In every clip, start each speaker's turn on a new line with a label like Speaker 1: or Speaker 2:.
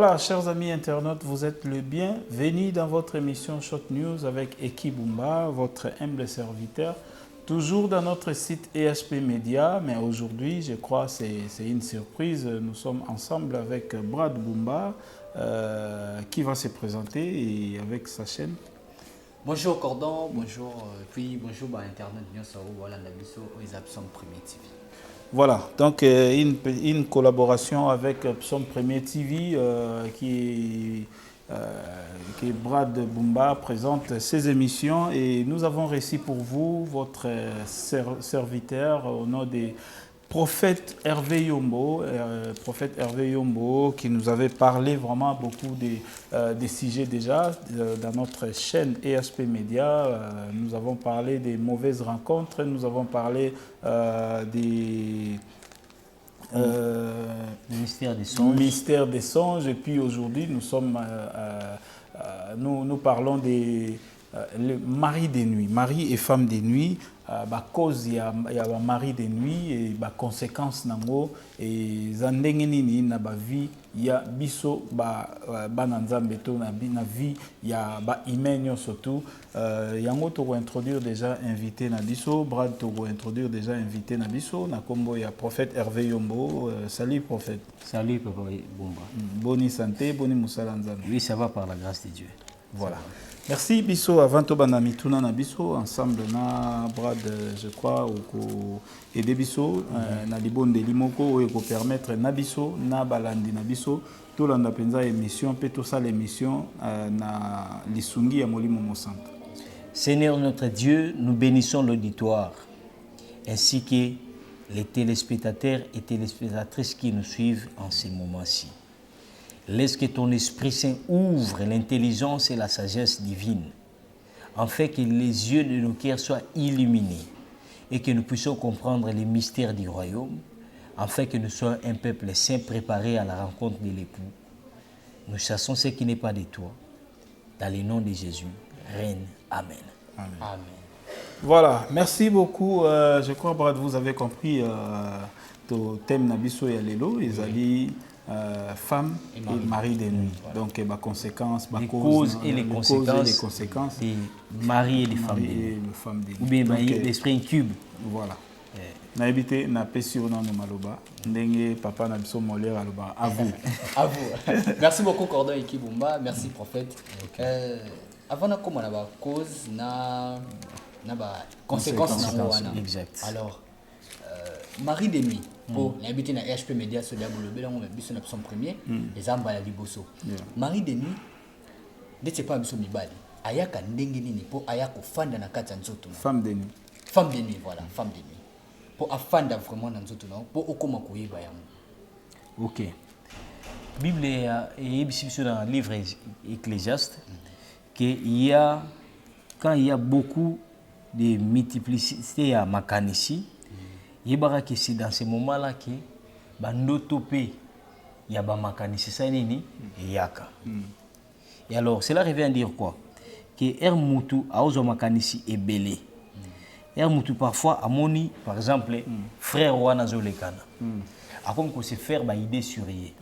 Speaker 1: Voilà, chers amis internautes, vous êtes le bienvenu dans votre émission Short News avec Eki Bumba, votre humble serviteur, toujours dans notre site ESP Media, mais aujourd'hui, je crois que c'est une surprise, nous sommes ensemble avec Brad Bumba qui va se présenter et avec sa chaîne.
Speaker 2: Bonjour Cordon, bonjour, puis bonjour Internet, voilà la mission Psaume Premier TV.
Speaker 1: Voilà, donc une collaboration avec Psaume Premier TV qui Brad Bumba présente ses émissions et nous avons reçu pour vous votre serviteur au nom des prophète Hervé Yombo, qui nous avait parlé vraiment beaucoup des sujets déjà dans notre chaîne ESP Media. Nous avons parlé des mauvaises rencontres, nous avons parlé des mystère des songes. Et puis aujourd'hui, nous parlons des mari des nuits, mari et femme des nuits. Cause il y a mari des nuits et conséquences nango et zandenge nini na ba vie ya biso bananzambe to na vie ya ba imenyo surtout yango to introduire déjà invité na biso Brad to introduire déjà invité na biso na kombo ya prophète Hervé Yombo. Salut prophète.
Speaker 2: Salut papa Bumba.
Speaker 1: Bonne santé, bonne musala nzambe.
Speaker 2: Oui, ça va par la grâce de Dieu.
Speaker 1: Voilà. Merci biso avant to banami tuna na biso ensemble na Brad je crois ou aider biso na libonde limoko ou ko permettre na biso na balandi na biso to landa penza émission pe to ça l'émission na lisungi ya molimo mosanta.
Speaker 2: Seigneur notre Dieu, nous bénissons l'auditoire ainsi que les téléspectateurs et téléspectatrices qui nous suivent en ces moments-ci. Laisse que ton Esprit Saint ouvre l'intelligence et la sagesse divine, afin que les yeux de nos cœurs soient illuminés et que nous puissions comprendre les mystères du royaume, afin que nous soyons un peuple saint préparé à la rencontre de l'époux. Nous chassons ce qui n'est pas de toi. Dans le nom de Jésus, règne. Amen.
Speaker 1: Amen.
Speaker 2: Amen.
Speaker 1: Voilà, merci beaucoup. Je crois, Brad, vous avez compris le thème Nabiso et Alelo, ils allaient femme et mari des nuits. Voilà. Donc, conséquences,
Speaker 2: les causes et les conséquences des maris et des femmes des nuits. Ou bien l'esprit incube.
Speaker 1: Voilà. Na évité na pesio na maloba ndenge papa na biso moler aloba à vous.
Speaker 2: À vous. Merci beaucoup Cordon et Kibumba, merci prophète. Avant na comment na ba cause na ba conséquences na wana. Exact. Alors mari des nuits pour l'habiter na HP Media sur diabolo belango biso na Psaume Premier les amba la liboso. Mari des nuits ndetse pas biso mibali ayaka ndenge nini pour ayako fanda na kati nzoto.
Speaker 1: Femme des nuits.
Speaker 2: Femme des nuits, voilà, femme des nuits. Pour afanda vraiment dans nzoto na pour okoma koyeba yango. OK. Bible et biso dans le livre Ecclésiaste quand il y a beaucoup de multiplicité à makanisi, il y a que c'est dans ces moments-là que bandoto pe ya ba makanisi ça nini yaka. Et alors cela revient à dire quoi? Que Hermutu a ozo makanisi ebele. Hermutu parfois amoni par exemple frère wana zolekana. Akom ko se faire ba idée sur yé.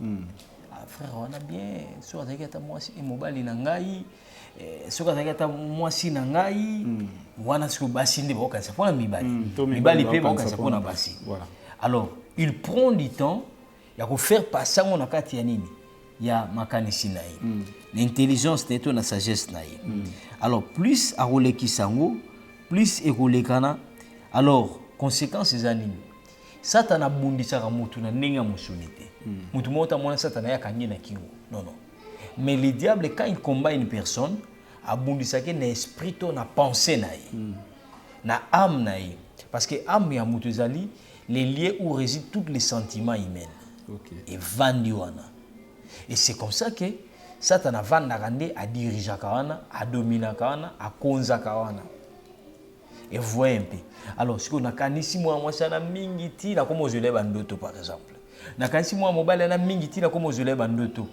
Speaker 2: Frère wana bien so azakata mwasi mobali na ngai soka zakata mwasi na ngai wana siko basi ndi boka ça pona mibali pe boka ça pona basi. Voilà. Alors il prend du temps ya ko faire passer mon akati ya nini ya makanisi na ye. L'intelligence teto na sagesse na ye. Alors plus a roleki sango plus ekolekana alors conséquences za nini Satan abundisaka mutu na ndenge musonité. Mutu mota mona Satan ya kangi na kingo. Non. Mais le diable, quand il combat une personne, abundisaka na esprit to na pensée na ye. Na âme na ye. Parce que âme ya mutu zali les lieux où résident tous les sentiments humains. Et vandiwana. Et c'est comme ça que Satan a vandakande a dirigeaka wana, a dominaka wana, a konzaka wana. Et voyez un peu. Alors, si on a kanisi moi sana mingiti na comme je l'ai bandoto par exemple. Na kanisi moi mobile na mingiti na comme je l'ai bandoto.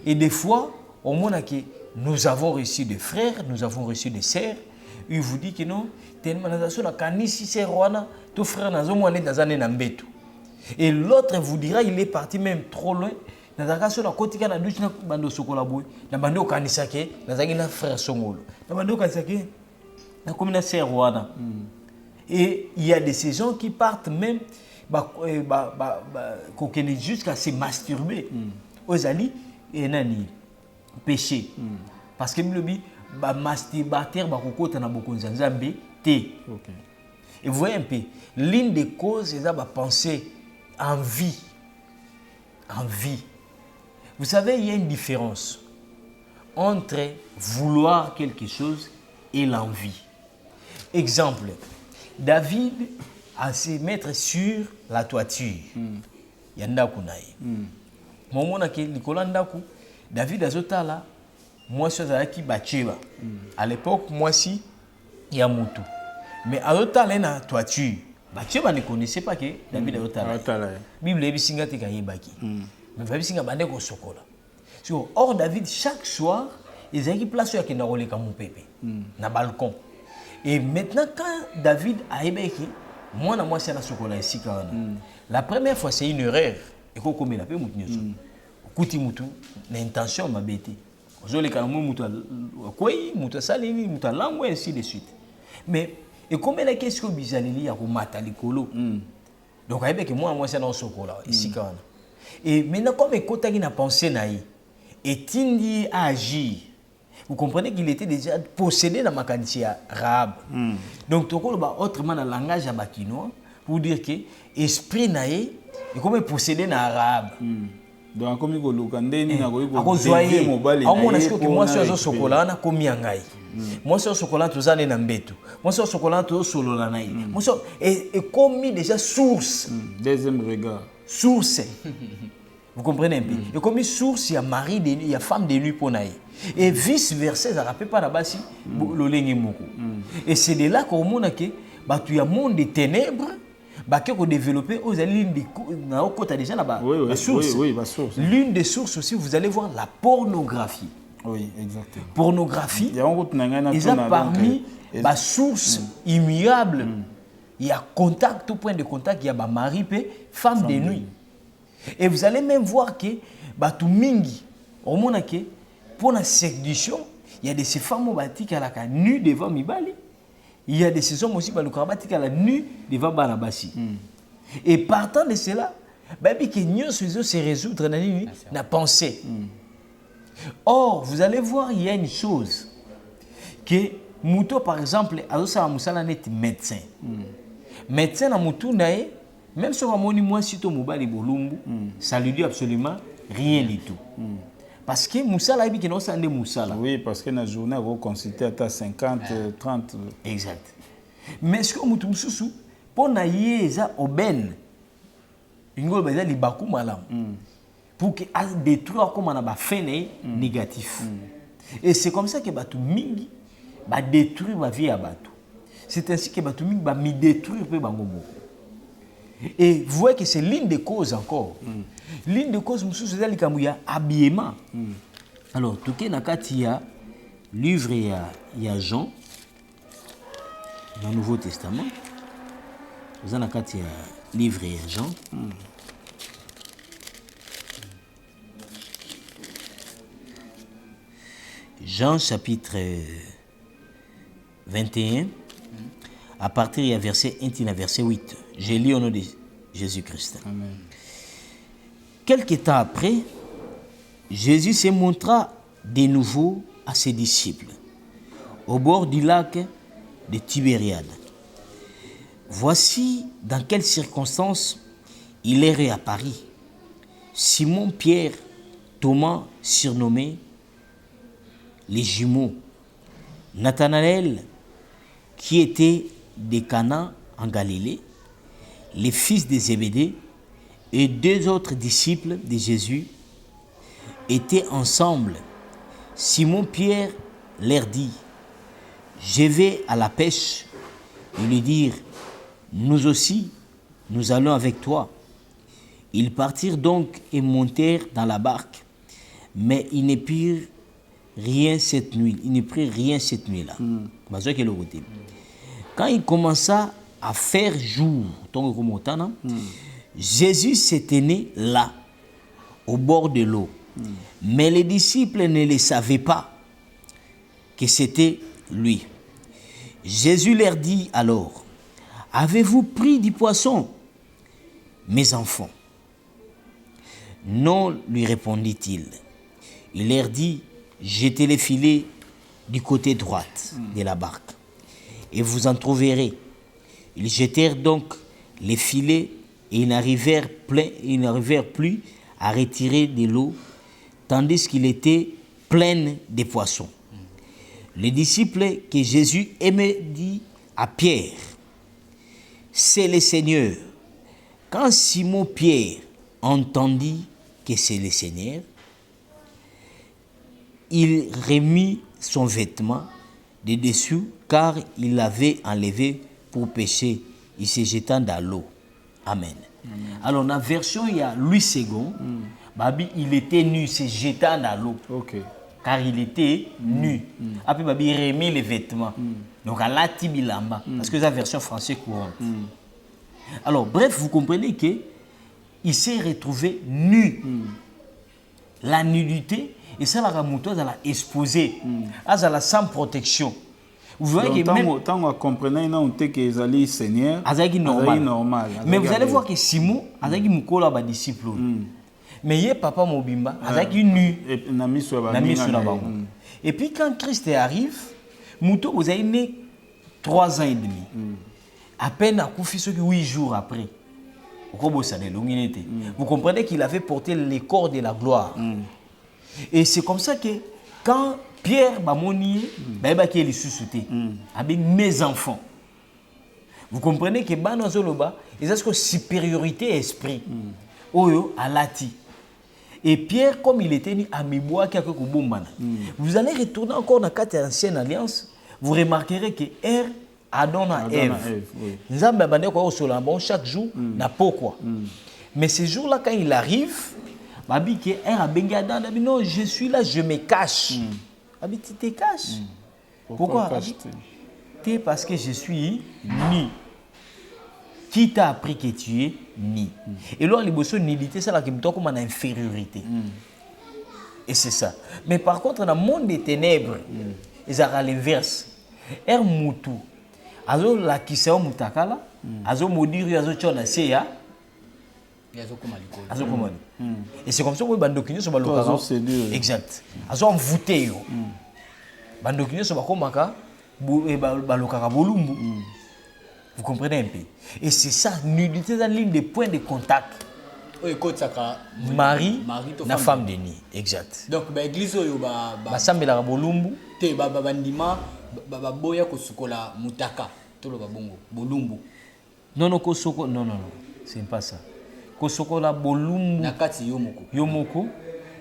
Speaker 2: Et des fois, au moins que nous avons reçu des frères, nous avons reçu des sœurs, ils vous disent que non, tellement na kanisi c'est rwana, tout frère na zo mo dans année na mbeto. Et l'autre vous dira il est parti même trop loin. nazaka so na kotika na douche na bando sokola boy na bando kanisa ke nazaki na frère Songolo na bando kanisa ke na comme na sœur wana. Et il y a des gens qui partent même jusqu'à se masturber aux ali et nani péché parce que le masturbateur bakokota na bokonza nzambe te. Et vous voyez un peu l'une des causes c'est ça penser envie. Vous savez, il y a une différence entre vouloir quelque chose et l'envie. Exemple, David a se mettre sur la toiture. Yandaku nae. Momona ke Nicolas Ndaku, David azotala, moi je suis qui bacheba. À l'époque, moi si Yamutu. Mais azotala na toiture. Bacheba ne connaissait pas que David azotala. Bible ebisinga te kayebaki. Mais ebisinga bande ko sokola. Or David chaque soir, ils avaient place ya kenda koleka mon pépé na balcon. Et maintenant quand David a ébeki, moi c'est na sokola ici quand la première fois c'est une erreur et ko comme la pe mutu nyoso. Kuti mutu na intention mabete. Ozole kana mutu koi mutu salini mutu langue ainsi de suite. Mais et comme la question bizalili ya ko mata likolo. Donc avec moi c'est na sokola ici quand. Et maintenant comme ekotaki na pensée naï et Tindi a agi. Vous comprenez qu'il était déjà possédé dans ma quantité arabe. Donc, tu as autrement dans le langage abakinois pour dire que l'esprit naïe est comme possédé dans l'arabe.
Speaker 1: Donc, comme il y a des gens
Speaker 2: qui moi, je suis au chocolat, comme Yangai. Moi, je suis au chocolat, tous les Nambetu. Moi, je suis au chocolat, tous les Sololanaï. Et comme déjà source.
Speaker 1: Deuxième regard.
Speaker 2: Source. Vous comprenez un peu? Et comme une source, il y a mari, il y a femme de lui pour naï. Et vice-versa, ça ne rappelle pas là-bas si l'olenge moko. Et c'est de là qu'on a que il y a un monde de ténèbres qui a développé aux lignes de déjà là-bas. La source. L'une des sources aussi, vous allez voir la pornographie.
Speaker 1: Oui, exactement.
Speaker 2: Pornographie, ils ont parmi les sources immuables. Il y a contact, tout point de contact, il y a mari et femme de nuit. Et vous allez même voir que tout mingi, au monde que pour la séduction, il y a des femmes qui sont nues devant Mibali. Il y a des hommes aussi qui sont nues devant Barabasi. Et partant de cela, que nous se résoudre dans la pensée. Or, vous allez voir, il y a une chose que Mouto, par exemple, est médecin. Médecin na Moutou nae, même si on a moins sito Mobali Bolumbu, ça lui dit absolument rien du tout. Parce que Moussala est bien de Moussala.
Speaker 1: Oui, parce que dans la journée, vous consultez à 50, 30.
Speaker 2: Exact. Mais ce que vous avez pour naïe ça aubaine, il y a des bakou malam pour que détruire comme on a fait négatif. Et c'est comme ça que batu mingi ba détruire ma vie à batu. C'est ainsi que batu mingi ba mi détruire pe bangomo. Et vous voyez que c'est l'une des causes encore. L'une des causes, c'est l'habillement. Alors, tout ce qu'il y a, livre, il y a Jean, dans le Nouveau Testament. Vous avez un livre, il y a Jean. Jean, chapitre 21. À partir du verset 1 à verset 8. J'ai lu au nom de Jésus-Christ.
Speaker 1: Amen.
Speaker 2: Quelque temps après, Jésus se montra de nouveau à ses disciples, au bord du lac de Tibériade. Voici dans quelles circonstances il est réapparu. Simon, Pierre, Thomas, surnommé les jumeaux, Nathanaël, qui était de Cana en Galilée, les fils de Zébédée et deux autres disciples de Jésus étaient ensemble. Simon Pierre leur dit, je vais à la pêche. Ils lui dirent, nous aussi, nous allons avec toi. Ils partirent donc et montèrent dans la barque, mais ils ne prirent rien cette nuit. Ils ne prirent rien cette nuit-là. Quand il commença à faire jour, Jésus se tenait là, au bord de l'eau. Mais les disciples ne le savaient pas que c'était lui. Jésus leur dit alors, « Avez-vous pris du poisson, mes enfants ?» Non, lui répondit-il. Il leur dit, « Jetez les filets du côté droit de la barque, et vous en trouverez. » Ils jetèrent donc les filets et ils n'arrivèrent plus à retirer de l'eau, tandis qu'il était plein de poissons. Le disciple que Jésus aimait dit à Pierre, « C'est le Seigneur. » Quand Simon-Pierre entendit que c'est le Seigneur, il remit son vêtement de dessous car il l'avait enlevé pour pêcher. Il se jeta dans l'eau. Amen. Alors, dans la version, il y a Louis II, Babi, il était nu, se jetant dans l'eau. Car il était nu. Après, Babi, il remet les vêtements. Donc, à la tibilamba. Parce que c'est la version française courante. Alors, bref, vous comprenez que il s'est retrouvé nu. La nudité, et ça, la ramoutoise, elle a exposé. Elle a sans protection. Vous voyez que même...
Speaker 1: Tant qu'on comprenait que les alliés Seigneur,
Speaker 2: c'est normal. Mais vous allez voir que Simon, il a un disciple. Mais il y a papa Mobimba, il est nu. Et puis quand Christ arrive, vous avez né 3 ans et demi. À peine à Koufi, 8 jours après. Vous comprenez qu'il avait porté les corps de la gloire. Et c'est comme ça que quand Pierre Bamoni, qui est ressuscité, avec mes enfants, vous comprenez que Banazoloba, ils ont une supériorité esprit. Oyo alati. Et Pierre, comme il était né à Miboua, vous allez retourner encore dans la ancienne alliance, vous remarquerez que Adam et Ève. Nous avons chaque jour, n'a pas quoi. Mais ce jour-là, quand il arrive, non, je suis là, je me cache. Tu te caches. Pourquoi? Parce que je suis ni. Qui t'a appris que tu es ni? Et là, les bossons nudité, c'est là qui me donne comme une infériorité. Et c'est ça. Mais par contre, dans le monde des ténèbres, ils ont l'inverse. Moutou. Azo la kisao mutakala, azo modiri azo chona seya, azo komani. Et c'est comme ça que bandokini so balokaka. Exact. Azo envoûté yo. Bandokini so bakomaka balokaka bolumbu. Vous comprenez un peu? Et c'est ça, nudité dans la ligne de point de contact. Marie, la femme de nuit. Exact.
Speaker 3: Donc, l'église,
Speaker 2: sambela bolumbu.
Speaker 3: Te bandima boya kosukola mutaka tolo babongo bolumbu.
Speaker 2: Non, kosoko, non, c'est pas ça. Kosokola bolumbu.
Speaker 3: Nakati
Speaker 2: yomoko.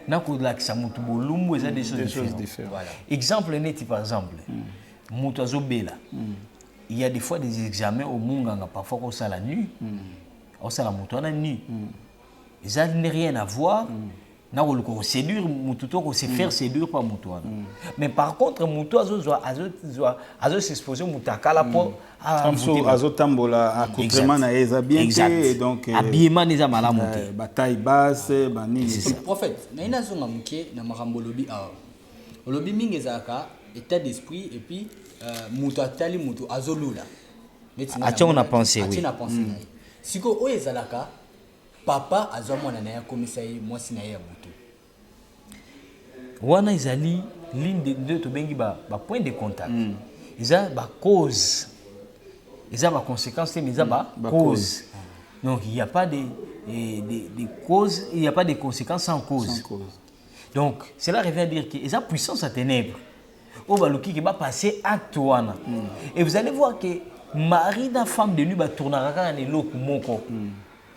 Speaker 2: Nakolakisa mutu bolumbu, et ça des choses différentes. Voilà. Exemple net, par exemple. Mutu azobela. Il y a des fois des examens au Munganga, parfois on s'en la nuit, on s'en la montre la nuit. Et ça n'a rien à voir. On séduire, on se faire séduire par Moutoua. Mais par contre, Moutoua a s'exposer Moutakala pour
Speaker 1: Azotambola, accoutrement na bien et donc
Speaker 2: habillement n'est pas mal monté.
Speaker 1: Bataille basse, banini.
Speaker 3: Prophète, na ina zonga muké na makambo lobi awa. Lobi mingi zaka état d'esprit et puis Moutou atali Moutou azolula.
Speaker 2: Ati on a pensé, oui.
Speaker 3: Siko oye zalaka papa azwa mwana na ya komisa ye mwasi na ye ya butu.
Speaker 2: Wana izali ligne de to bengi ba point de contact. Isa ba cause. Isa ba conséquence mais isa ba cause. Donc il n'y a pas de causes, il n'y a pas de conséquences sans cause. Donc cela revient à dire que isa puissance à ténèbres. Au baluki qui va passer acte wana. Et vous allez voir que Marie, la femme de nuit, va tourner à l'eau.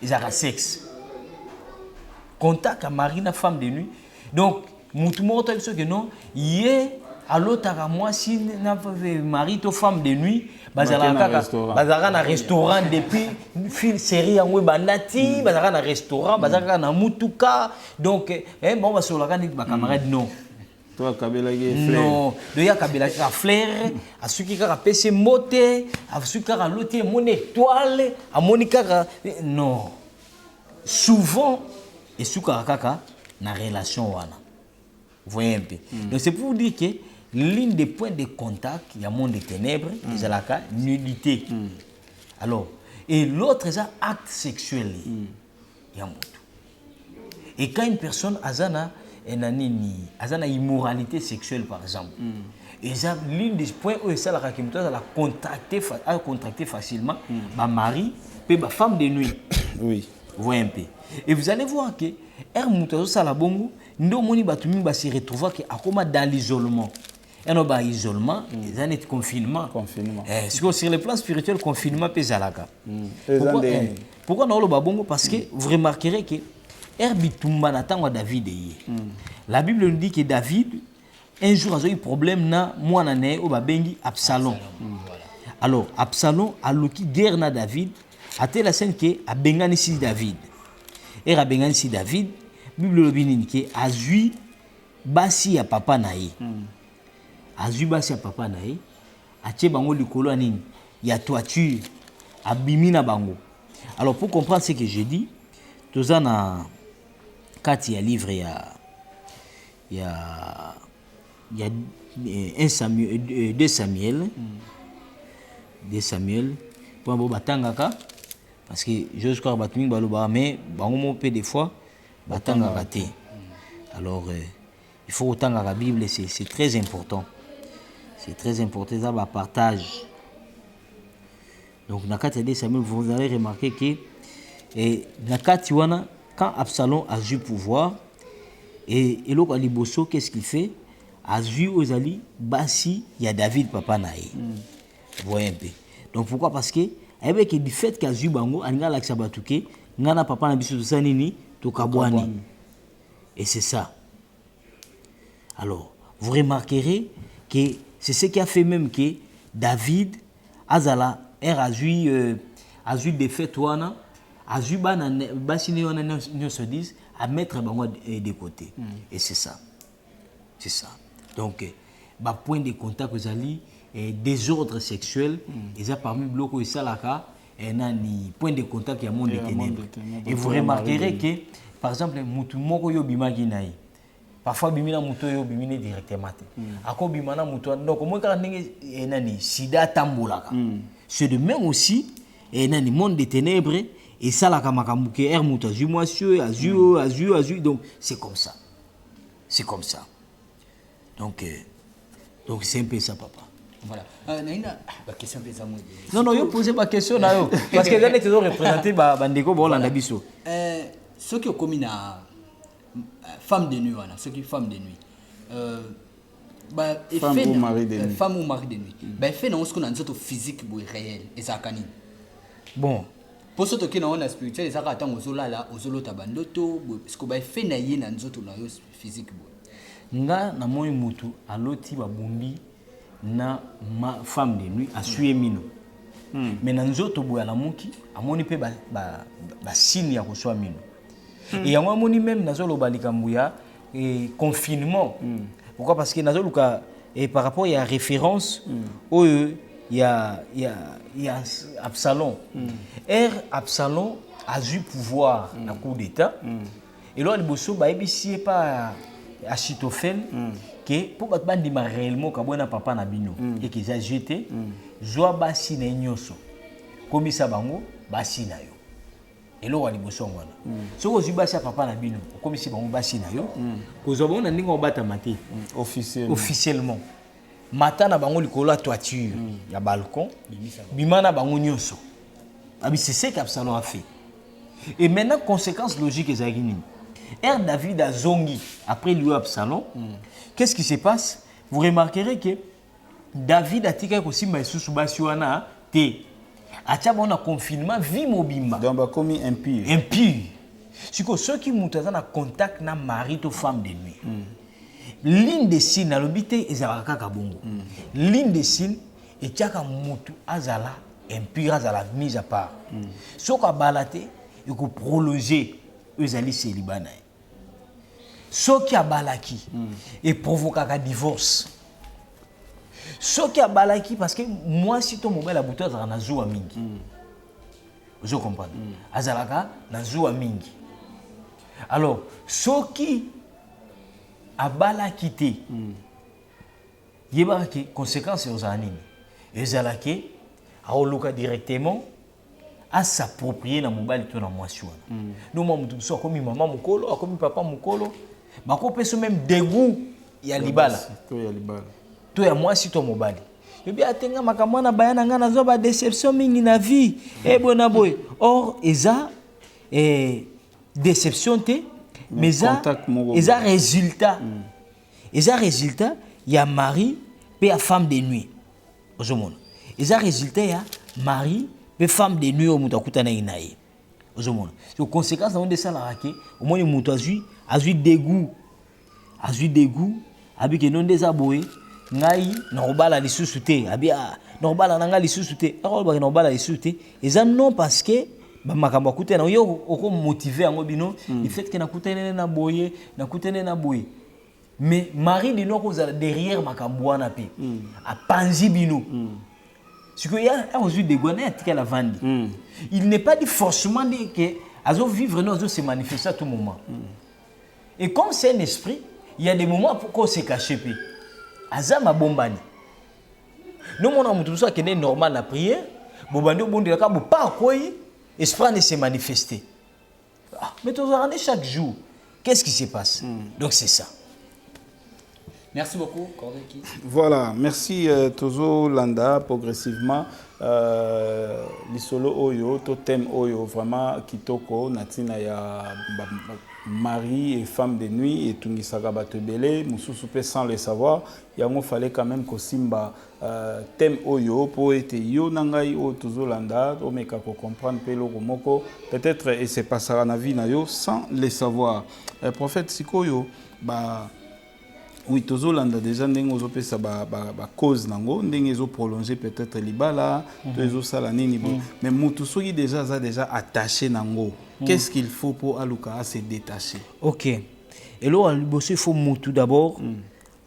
Speaker 2: Ils ont sexe. Contact à Marie, la femme de nuit. Donc, tout le monde que non, il y a l'autre à moi, si Marie, ta femme de nuit, bazara na restaurant depuis série en web nati, bazara na restaurant, bazara na mutuka. Donc, bon, va sur la camarade non.
Speaker 1: Toi, Kabila
Speaker 2: non, il y a Kabila qui a flair, à ceux qui ont PC moté, à ceux qui ont l'autre mon étoile, à Monica. Non. Souvent, et ceux qui ont na relation wana. Vous voyez un peu. Donc c'est pour vous dire que l'une des points de contact, il y a monde des ténèbres, c'est la nudité. Alors, et l'autre, c'est acte sexuel. Il y a monde. Et quand une personne a une immoralité sexuelle, par exemple, et ça, l'une des points où ça la contracter facilement, ma mari, puis ma femme de nuit.
Speaker 1: Oui.
Speaker 2: Vous voyez un peu. Et vous allez voir que Salabongo, nous se retrouver dans l'isolement. Et non, isolement, c'est confinement. Sur le plan spirituel, confinement peut zalaka. Pourquoi non le babongo? Parce que vous remarquerez que David. La Bible nous dit que David, un jour, a eu un problème na moanané au babengi Absalom. Alors, Absalom a eu une guerre na David, a été la scène que a bengani si David. Et a bengani si David, Bible le binini que a eu basi ya papa naï. Azui basi ya papa naï, a tché bango likolo anini, ya toiture, a bimina bango. Alors pour comprendre ce que je dis, tout ça na quand il y a livre il y a 2 Samuel pour bo batangaka parce que je crois batumi baloba mais bango mo pe des fois batangaka té. Alors il faut autant la Bible, c'est très important. C'est très important, ça va partage. Donc, dans le 2 Samuel, vous allez remarquer que quand Absalom a eu pouvoir, et l'autre Aliboso, qu'est-ce qu'il fait? A eu aux alliés, Bassi, il y a David, papa naï. Vous voyez un peu. Donc, pourquoi? Parce que, avec du fait qu'il a eu Bango, il y a Sabatuke, il y a papa naï, et c'est ça. Alors, vous remarquerez que c'est ce qui a fait même que David Azala a eu des faits a eu se disent à mettre de côté. Et c'est ça. C'est ça. Donc, point de contact aux alliés, désordre sexuel, et ça parmi bloc et ça là, point de contact qui a monde des ténèbres. Et vous remarquerez que, par exemple, Moutoumoko Yobimagi Naï. Parfois bimina muto yo bimine directement ako bimana muto donc moi quand nani sida tambolaka c'est de même aussi nani monde des ténèbres et ça la kamakambuke er muto jumoisio azur donc c'est comme ça donc c'est un peu ça papa.
Speaker 3: Voilà. Naina ba question pe ça moi.
Speaker 2: Non yo poser ma question na yo parce que j'allais te représenter bandeko bolanda biso.
Speaker 3: Ce qui est commis na femme de nuit, voilà, ceux qui femme de nuit.
Speaker 1: Femme ou mari de nuit.
Speaker 3: Femme ou mari de nuit. Ben fait non ce qu'on a une sorte physique réel et ça canine.
Speaker 2: Bon.
Speaker 3: Pour ceux qui n'ont la spirituelle, ça attend aux zola là, aux zolo tabandoto, parce que ben fait naïe na nzoto na physique
Speaker 2: nga na moi mutu aloti babumbi na ma femme de nuit a sué mino. Mais na nzoto boya la muki amoni pe ba signe ya ko swa mino. Et y a un même nazolo balikambuya et confinement. Pourquoi? Parce que nazolo et par rapport il y a référence où il y a Absalom. Absalom a eu pouvoir dans le coup d'état. Et là le bosso ba ebisi pas Achitophel que pour battre bandi réellement kabona papa na bino et qu'ils a jeté joa basi na nyoso. Comme ça bango basi na yo. Et là, on a dit que si vous avez papa na bino, comme si vous avez yo, vous avez dit que officiellement. Matin na bango likolo la toiture, il y a balcon, bimana bango nyonso. C'est ce qu'Absalom a fait. Et maintenant, conséquence logique est Zagini. David a zongi après lui Absalom. Qu'est-ce qui se passe? Vous remarquerez que David a tika aussi maïsou basiwana te. On a confinement, vie mobimba.
Speaker 1: Donc, bah, comme impur.
Speaker 2: Impur. C'est que ceux qui ont un contact na mari ou femme de nuit. L'une des signes, à l'obité, ils ont un bongo. L'une des signes, et tchaka mutu azala impur azala mise à part. Ce qu'on a balaté, il faut prolonger les alliés célibataires. Ce qui a balaki, et provoque un divorce. Ce qui a balaki parce que moi si ton mobile a bouton ça na zoua mingi. Vous comprenez? Azalaka na zoua mingi. Alors, soki abala quitté. Yeba que conséquences aux anines. Ezalake aoluka directement à s'approprier na mobile to na mwasi wana. Nous mamutu so comme maman mukolo, comme papa mukolo, bako peso même dégoût ya libala.
Speaker 1: To ya libala.
Speaker 2: To ya mwasi to mobile. Yobi atenga makamwana bayana nga nazo ba déception mingi na vie. Bona boy. Or eza déception te mais eza résultat. Eza résultat ya mari pe ya femme de nuit. Ozomona. Eza résultat ya mari pe femme de nuit au mutu akutana inaye. Ozomona. So conséquence na onde sala rake au moins mutu azui dégoût. Azui dégoût abike nonde eza boye ngai na obala lisusu te abia na obala nanga lisusu te. Akoloba na obala lisusu te. Eza non parce que makambo akutana yo oko motiver yango bino le fait que nakutana na boye mais mari de nous derrière makambouana pe a panzi bino ce que y a aujourd'hui des gouanais à la vendre il n'est pas dit forcément dit que azo vivre nous azo se manifester à tout moment et comme c'est un esprit il y a des moments pour qu'on se cache pe azama bombani nous mon amour tout ça qui est normal la prière bobandi bondi la ka bo pas quoi esprit ne se manifester mais tu vas chaque jour qu'est-ce qui se passe donc c'est ça.
Speaker 3: Merci beaucoup, Kordeki.
Speaker 1: Voilà, merci Tozo Landa, progressivement. Lisolo Oyo, totem Oyo, vraiment Kitoko, Natina ya mari et femme de nuit et Tungisaka Batebele, Moussousoupé sans le savoir. Il fallait quand même que Simba thème Oyo pour être yo nangai o Tozo Landa, omeka ko comprendre pelo moko. Peut-être et c'est passera na vie na yo sans le savoir. Prophète Sikoyo, bah oui, Tozo Landa déjà ndenge ozopesa ba cause nango ndenge ezo prolonger peut-être libala to ezo sala nini bon mais mutu soki déjà attaché nango qu'est-ce qu'il faut pour aluka à se détacher.
Speaker 2: OK. Et là il faut mutu d'abord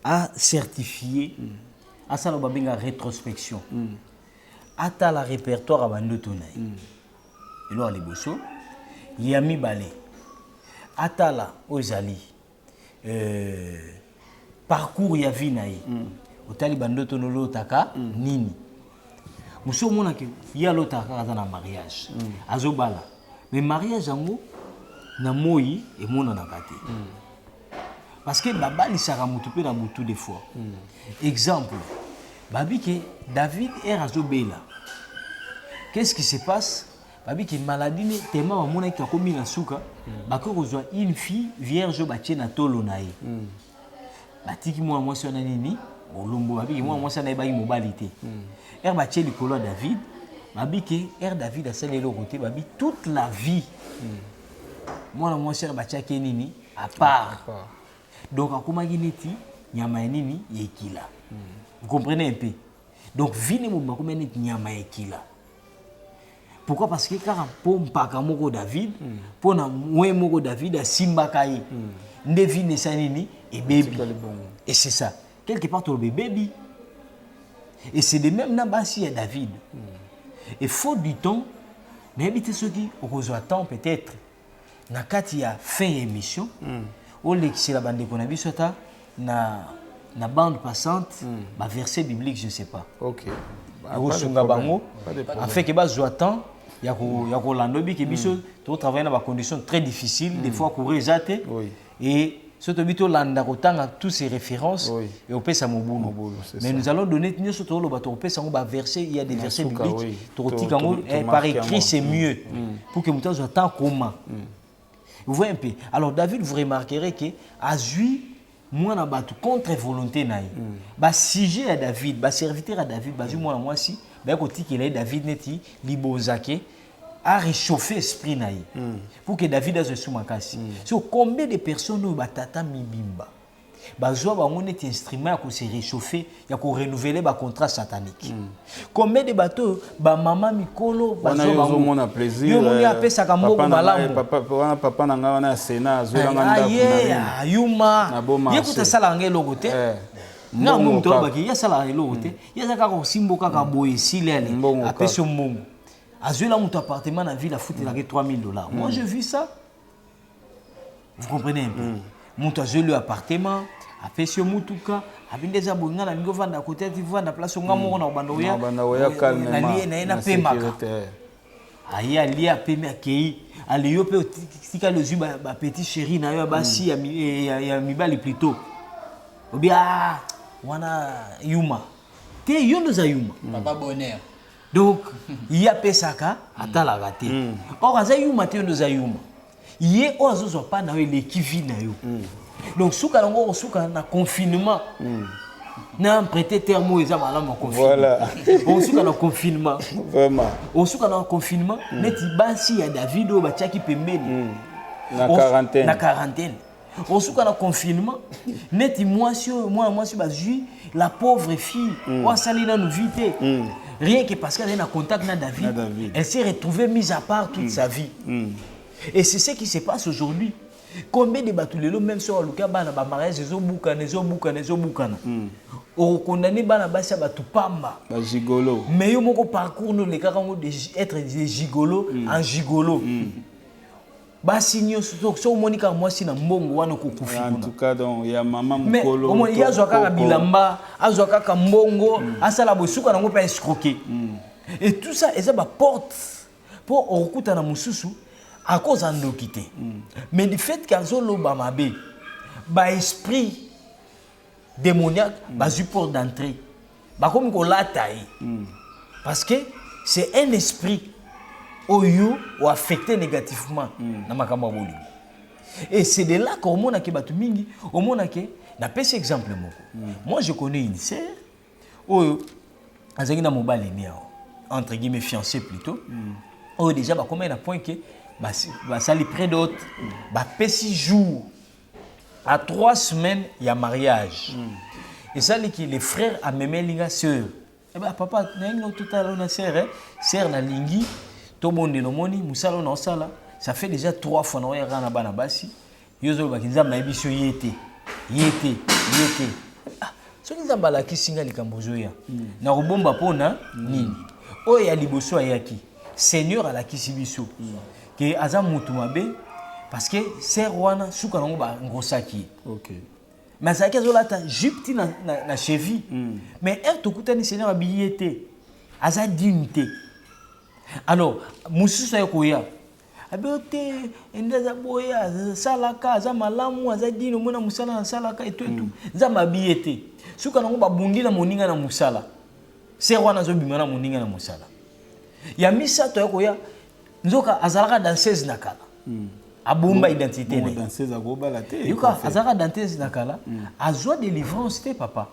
Speaker 2: à certifier à ça le babinga rétrospection ata la répertoire à bandoto nai et là le bosso yami balé ata la ozali parcours ya vie na ye otali bandoto nolo taka nini muso mona ke ya lotaka za na mariage azobala mais mariage yango na moi et mona na kati parce que babali saka mutu pe na mutu des fois exemple babi ke David er azobela qu'est-ce qui se passe babi ke maladie ne tellement mona ki akomi na suka bako kozwa une fille vierge batie na tolo na ye batiki moi mwasi wana nini olombo babiki moi mwasi na ebaki mobali te er batie likolo ya David babiki er David asali le côté babi toute la vie moi mwasi er batiaki nini à part donc akomaki neti nyama ya nini yekila vous comprenez un peu donc vie ne mobako neti nyama yekila. Pourquoi? Parce que car mpaka moko David pona mwe moko David asimbaka ye ndevi ne sanini et baby et c'est ça quelque part le baby et c'est de même na basi ya David et faut du temps mais habiter ceux qui au temps peut-être na kati ya fin émission au lexi la bande qu'on a biso ta na bande passante ba verset biblique je sais pas
Speaker 1: OK
Speaker 2: au sunga bango afin que ba temps ya ko landobi ke biso to travailler dans des conditions très difficiles des fois courir jate et ce tobito landa kotanga tous ces références et au pesa mobuno mais nous allons donner nous surtout le bateau pesa on va verser il y a des versets bibliques par écrit c'est mieux pour que mutant soit tant comment vous voyez un peu alors David vous remarquerez que azui moi na batu contre volonté naï ba sujet à David ba serviteur à David ba moi si ba koti que David neti libozake a réchauffé l'esprit naï pour que David a ce soumakasi. So combien de personnes au batata mibimba bazwa bango net instrument pour se réchauffer ya ko renouveler ba contrat satanique. Combien de bateaux ba maman mikolo bazwa bango
Speaker 1: mon plaisir.
Speaker 2: Yo moni apesa ka mboko malamu.
Speaker 1: Papa nanga wana sena azwela nganda
Speaker 2: kuna. Yuma. Yekuta sala ngelo gote. Na mu mto baki ya sala ngelo gote. Ya zaka ko simboka ka boye silele apesa mbongo. Azwela mon appartement dans la ville à foutre $3,000. Moi je vis ça. Vous comprenez un peu? Monte à le appartement, a fait ce mutuka, a bien des abonnés à niveau vendre à côté, tu vends à place où on a bandoya.
Speaker 1: Bandoya calmement.
Speaker 2: Na pemaka. Aïe ali a pemé accueilli. Ali yo pe tika le zuba ba petit chéri na yo basi ya mibali plutôt. Ou bien wana yuma. Te yondo za yuma.
Speaker 3: Papa bonheur.
Speaker 2: Donc il y a pesaka atala raté. Or za yuma te yondo za yuma. Yé ozo pas na le kivi na yo. Donc souka longo souka na confinement. Na prêté thermo eza malama confinement.
Speaker 1: Voilà.
Speaker 2: On souka na confinement.
Speaker 1: Vraiment.
Speaker 2: On souka na confinement, neti basi ya David o batiaki pembeni.
Speaker 1: Na quarantaine.
Speaker 2: Na quarantaine. On souka na confinement, neti moi bazui la pauvre fille o sali na nous vite. Rien que parce qu'elle est en contact avec David, elle s'est retrouvée mise à part toute sa vie. Et c'est ce qui se passe aujourd'hui. Combien de batulelo même sur le cas bana ba mariage ezo bukana. O condamné bana basa batu pamba.
Speaker 1: Ba gigolo.
Speaker 2: Mais yo moko parcours no le karango de être des gigolo en gigolo. Ba signo so monika mwasi na mbongo wana ko kufi.
Speaker 1: En tout cas donc ya maman
Speaker 2: Mais
Speaker 1: mukolo.
Speaker 2: au moins ya zo kaka bilamba, azo kaka mbongo, asala bosuka nango pa escroquer. Et tout ça eza ba porte pour okuta na mususu. À cause de l'endokité. Mais du fait qu'elles ont l'obamabé, l'esprit démoniaque, le port d'entrée, comme on l'a taillé. Parce que c'est un esprit qui a affecté négativement dans ma caméra. Et c'est de là qu'on a fait mingi, on a fait un exemple. Moi, je connais une sœur, entre guillemets fiancée plutôt, déjà, comment il a point que ça les près d'autres, 6 jours à 3 semaines il y a mariage. Et ça les frères a même linga sœur. Eh ben papa n'engo tout à l'heure na sœur na lingi to monde no moni musala na osala ça fait déjà 3 fois na yara na bana basi yozo bakinza na biso yete ah so nzamba la kisinga likambozo ya na robomba pona nini o ya liboso ayaki Seigneur à la kisibiso que aza mutu mabe parce que c'est rwana suka nango ba ngosaki. OK. Mais ça que zolata jupti na cheville. Mais er to kutani Seigneur abiyete aza dignité. Alors mususu akoya abeote endaza boya salaka aza malamu aza dino mona musala na salaka et tout. Za mabiyete suka nango ba bundi na moninga na musala. C'est rwana zo bimana moninga na musala. Ya misa to yakoya nzoka azalaka danseuse nakala. Abumba identité ne.
Speaker 1: Danseuse agoba la té.
Speaker 2: Yuka azalaka danseuse nakala. Azwa délivrance te papa.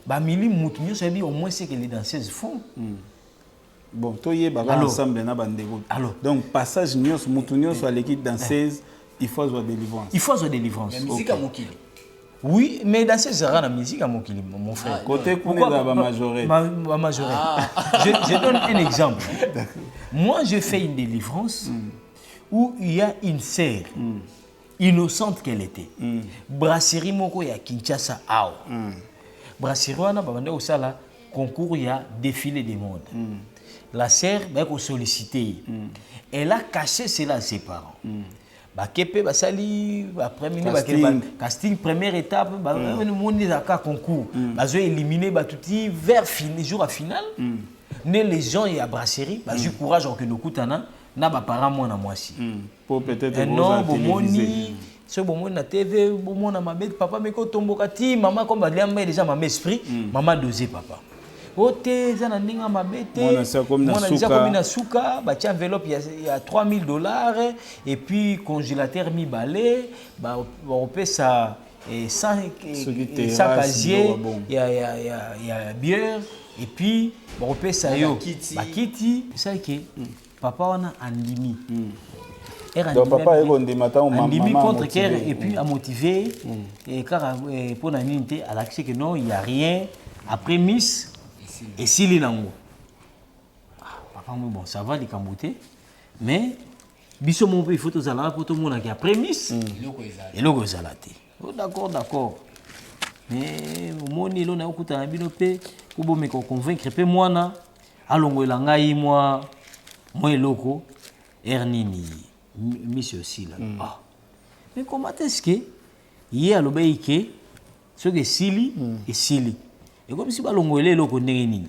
Speaker 2: Ba mili mutu nyo sabi au moins c'est que les danseuses font.
Speaker 1: Bon, to yeba ba ensemble na bandego. Donc passage nyos mutu nyos à l'équipe danseuse, il faut avoir délivrance. Il
Speaker 2: faut avoir délivrance.
Speaker 3: La musique à mokili.
Speaker 2: Oui, mais dans ces la musique à mon frère.
Speaker 1: Côté Kouné va majorer.
Speaker 2: Je donne un exemple. Moi, je fais une délivrance où il y a une sœur, innocente qu'elle était. Brasserie Moko ya Kinshasa Ao. Brasserie wana babande osala concours il y a défilé des modes. La sœur va solliciter. Elle a caché cela à ses parents. Bakepe basali après casting première étape monde zaka concours bazo éliminer batuti vers jour à finale né les gens et à brasserie bazu courage que nous kutana na ba parents mona mwasi
Speaker 1: pour peut-être
Speaker 2: non bomoni ce bomoni na TV bomona mabe papa meko tomboka ti maman comme baliamba déjà maman esprit maman dosé papa ote zana ninga mabete mona na suka ba tia enveloppe il y a $3000 et puis congélateur mi balé ba opé ça et 100 casier il y a bière et puis ba opé ça yo ba kiti ça que papa wana andimi
Speaker 1: donc papa est condamné matin
Speaker 2: andimi contre cœur et puis à motiver et car pour la unité à l'accès que non il y a rien après miss et si les nango papa bon ça va les camboter mais biso mon il faut tous aller pour tout le monde qui a prémisse et logo zalate d'accord mais mon ilo na okuta na bino pe ko bo me ko convaincre pe mwana alongo elangai moi eloko ernini monsieur aussi là mais comment est-ce que il a l'obéi que ce que sili et sili et comme si balongolé le ndenge nini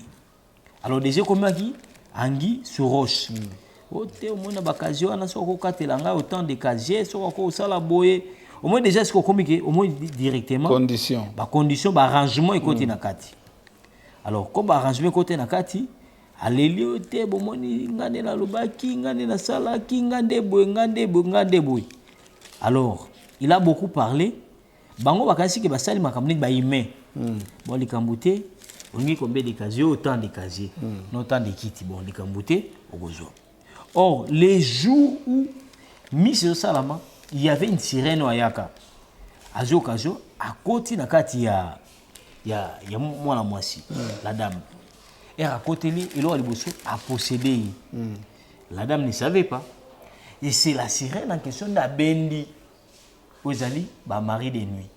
Speaker 2: alors déjà comme qui angi sur roche ote au moins bakazi wana soko katelanga autant de casier soko ko sala boye au moins déjà ce qu'on communique au moins directement
Speaker 1: condition
Speaker 2: arrangement et côté na kati alors comme arrangement côté na kati aleli ote bomoni ngane na lobaki ngane na salaki ngande boy alors il a beaucoup parlé bango bakasi ke basali makamni ba humain bon likambute ongi combien de casiers autant de casiers autant de kits bon likambute ogozo. Or les jours où Miss Salama il y avait une sirène au Ayaka azo kazo à côté na kati ya mwana mwasi la dame et à côté lui il a liboso a possédé la dame ne savait pas et c'est la sirène en question d'Abendi Ozali ba mari de nuit.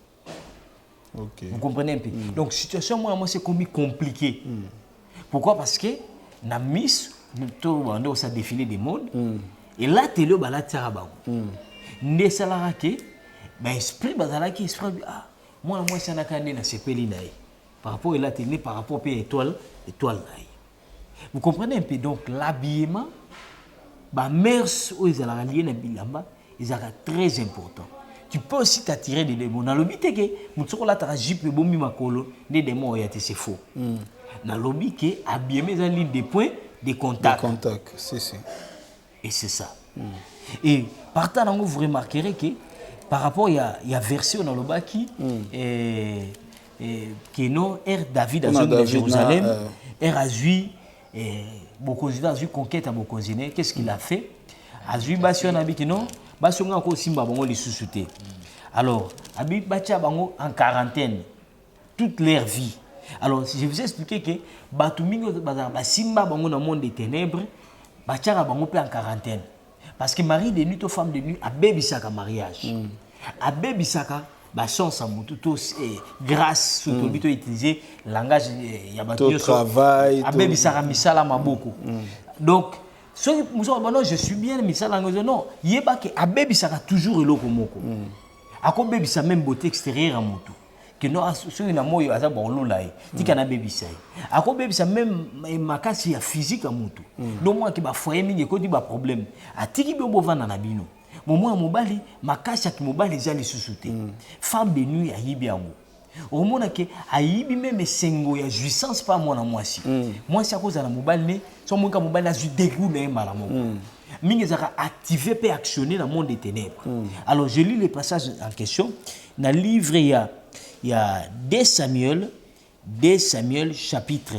Speaker 1: Okay.
Speaker 2: Vous comprenez un peu. Donc situation moi c'est comme compliqué. Pourquoi? Parce que na miss on ça défilé des modes et là télé ba la tsara ba. Ne salara ke ba esprit bazala ki esprit moi ça na kande na sepeli na par rapport à la télé par rapport à étoile là. Vous comprenez un peu donc l'habillement ba mers ou ils ala lié na bilamba ils sont très important. Tu peux aussi t'attirer des démons. Dans le but que mutsoko la ta jipe bomi makolo des démons yate c'est faux. Dans le but que habiller mes en ligne des points de contact.
Speaker 1: C'est.
Speaker 2: Et c'est ça. Et partant là vous remarquerez que par rapport il y a version dans le bas qui que non David à Jérusalem Azui beaucoup de conquête à beaucoup de qu'est-ce qu'il a fait Azui basi on a dit que non basonga ko simba bango lisusuté. Alors abi batia bango en quarantaine toute leur vie. Alors si je vous expliquer que batumingo ba simba bango dans monde des ténèbres batia bango pe en quarantaine parce que mari de nuit ou femme de nuit a bébisaka mariage. A bébisaka ba chance à mutu tous grâce surtout bito utiliser langage ya bato
Speaker 1: travail
Speaker 2: a bébisaka misala maboko. Donc so je suis bien misala ngozo non yeba ke abebisaka toujours eloko moko ako bebisa même beauté extérieure à moto que non so na moyo aza bon lolaye tika na bebisa ako bebisa même makasi ya physique à moto donc moi ki ba foyer mingi ko di ba problème atiki be bovana na bino momo ya mobali makasi ya ki mobali za lisusuté femme de nuit ayibi yango au monde que ayibi même sengo ya jouissance pas moi na mwasi mwasi akoza na mobali ne so monka mobali azu dégoût na malamu mingi zaka activer peut actionner dans le monde des ténèbres. Alors je lis les passages en question dans le livre il y a 2 Samuel chapitre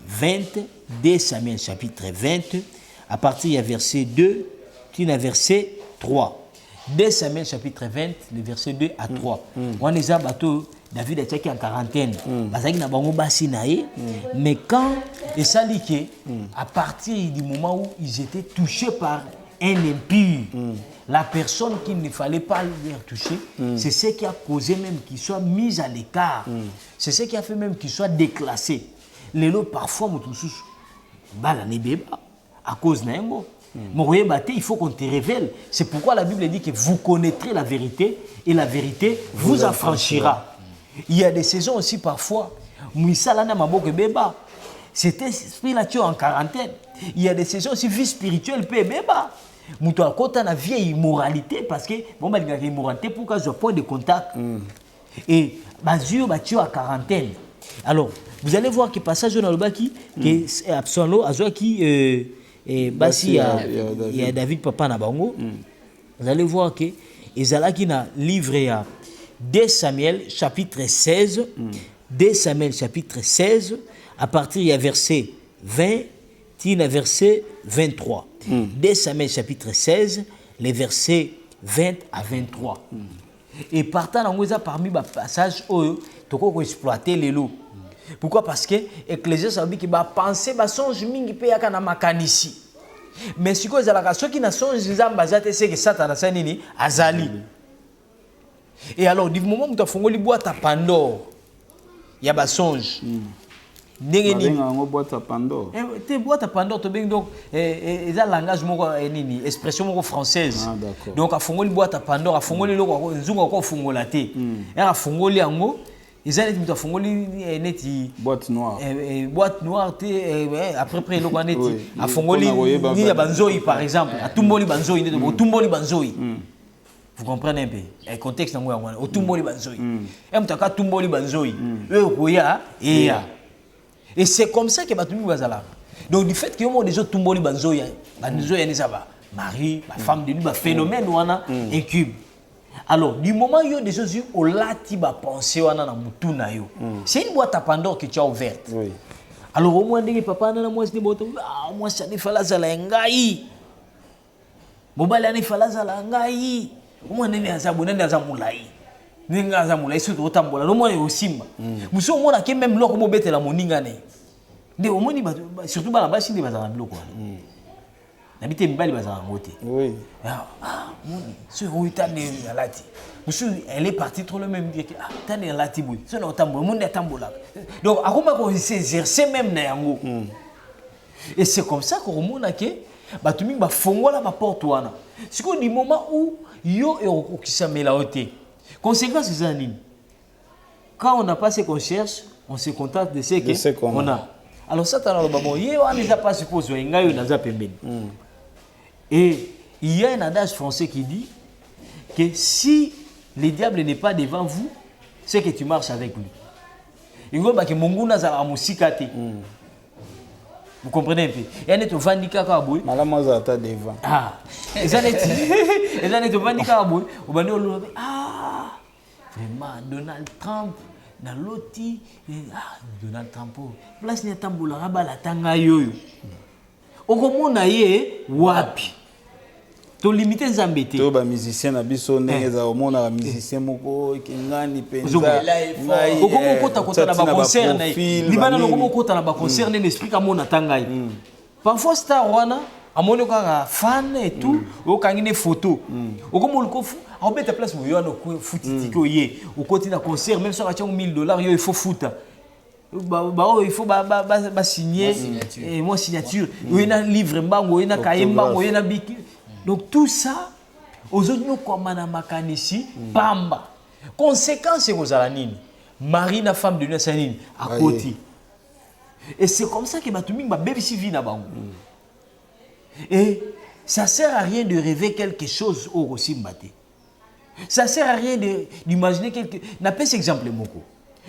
Speaker 2: 20 2 Samuel chapitre 20 à partir du verset 2 qui est verset 3. 2 Samuel chapitre 20 le verset 2 à 3. On est à bateau David a été en quarantaine. Mais quand et ça dit à partir du moment où ils étaient touchés par un impur, la personne qu'il ne fallait pas leur toucher, c'est ce qui a causé même qu'ils soient mis à l'écart. C'est ce qui a fait même qu'ils soient déclassés. Les lots parfois à cause d'un mot. Il faut qu'on te révèle. C'est pourquoi la Bible dit que vous connaîtrez la vérité et la vérité vous affranchira. Il y a des saisons aussi parfois. C'était esprit là en quarantaine. Il y a des saisons aussi vie spirituelle peut béba. Mouto à côté na vieille immoralité parce que bon bah il immoralité pour qu'à point de contact. Et bazio batio à quarantaine. Alors vous allez voir que passage dans le bas qui que absolument azo qui et basi il y a David papa na bango. Vous allez voir que ezalaki na livre ya 2 Samuel chapitre 16 2 Samuel chapitre 16 à partir du verset 20 tina verset 23. 2 Samuel chapitre 16 les versets 20 à 23. Et partant dans ça parmi les passages où tu peux exploiter les lots. Pourquoi? Parce que Ecclésiaste a dit que penser songe mingi pe yaka na makanisi. Mais si ceux qui na songe nzamba zate c'est que Satan sa nini azali. Et alors du moment où tu as fongoli boîte à Pandore, il y a ba songe. ndenge nini
Speaker 1: ngo boîte à Pandore
Speaker 2: te boîte à Pandore to beng donc eza langage moko nini expression moko française donc afungoli boîte à Pandore afungoli loko nzungu ko fungola te era fungoli yango eza neti mto afungoli neti
Speaker 1: boîte
Speaker 2: noire te après loko neti afungoli ni ya banzoi par exemple atumboli banzoi neti otumboli banzoi. Vous comprenez un peu le contexte nango yango otumboli banzoi mtaka tumboli banzoi koya et c'est comme ça que batumi bazala donc du fait que yo des autres tumboli banzoi ni ça va mari ma femme de lui ba phénomène wana incube alors du moment yo des autres au lati ba penser wana na mutu na yo c'est une boîte à Pandore que tu as ouverte alors au moins ndenge papa na moi c'est boto moi ça ne fala zala ngai mobali ani fala zala ngai moi nene azabu nene azamulai ninga azamulai surtout otambola no moi osimba muso mona ke même loko mobetela moninga ne nde omoni surtout bala basi ndi bazala biloko wana na bité mibali bazala ngote moni ce uitane alati muso elle est partie trop le même dire que tane alati boy so na otambola monde atambola donc akoma ko s'exercer même na yango et c'est comme ça qu'on mona ke batumi ba fongola ba porte wana siko du moment où yo et okisamela oté conséquence c'est ça nini quand on n'a pas ce qu'on cherche on se contente de ce qu'on a alors ça t'as le bon yé on déjà pas supposé ngayo naza pembeni et il y a un adage français qui dit que si le diable n'est pas devant vous c'est que tu marches avec lui ingo ba ke monguna za amusikate. Vous comprenez un peu? Il y a des vandika kaboy.
Speaker 1: Madame Azata devant.
Speaker 2: Les années de vandika kaboy. Vraiment Donald Trump na loti Donald Trump. Place ni tambola rabala tanga yoyo. Okomona ye wapi? To limiter nzambete.
Speaker 1: To ba musicien na biso ndengeza omona ba musicien moko kingani penza.
Speaker 2: Okomo kota na ba concert na libana okomo kota na ba concert na esprit ka mona tangai. Parfois star wana amoni ka fan et tout, okangine photo. Okomo lukofu, obeta place mo yo no futitiko ye. Okoti na concert même sur $1 000 yo il faut fouta. Il faut signer et moi signature. Il y a un livre mbango, il y a un cahier mbango, il y a un biki. Donc tout ça, aux autres nous comme madame ici, bamba. Conséquence c'est aux alanines. Marie la femme de Nassanine à côté. Et c'est comme ça que Batumi ma bébé si vit na bango. Et ça sert à rien de rêver quelque chose au Rossimbate. Ça sert à rien d'imaginer quelque. N'a pas cet exemple moko.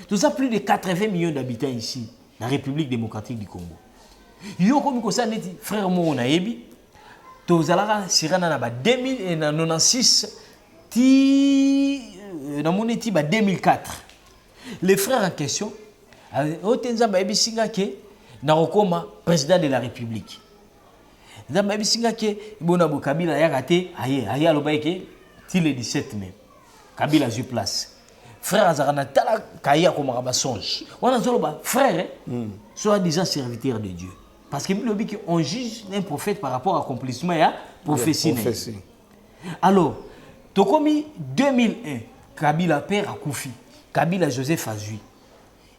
Speaker 2: Tout ça plus de 80 millions d'habitants ici, la République démocratique du Congo. Yo comme ça neti frère mo na yebi. Tozalaka sirana na ba 2096 ti na moneti ba 2004. Les frères en question otenza ba ebisinga ke na rokoma président de la République. Nzamba ebisinga ke bona bo Kabila ya raté aye alobaike ti le 17 mai. Kabila a eu place. Frère azarana tala kaya komaka ba songe. Wana zoloba frère soit disant serviteur de Dieu. Parce que on juge un prophète par rapport à l'accomplissement et à la prophétie. Alors, Tokomi 2001, Kabila père a Koufi, Kabila Joseph Azui,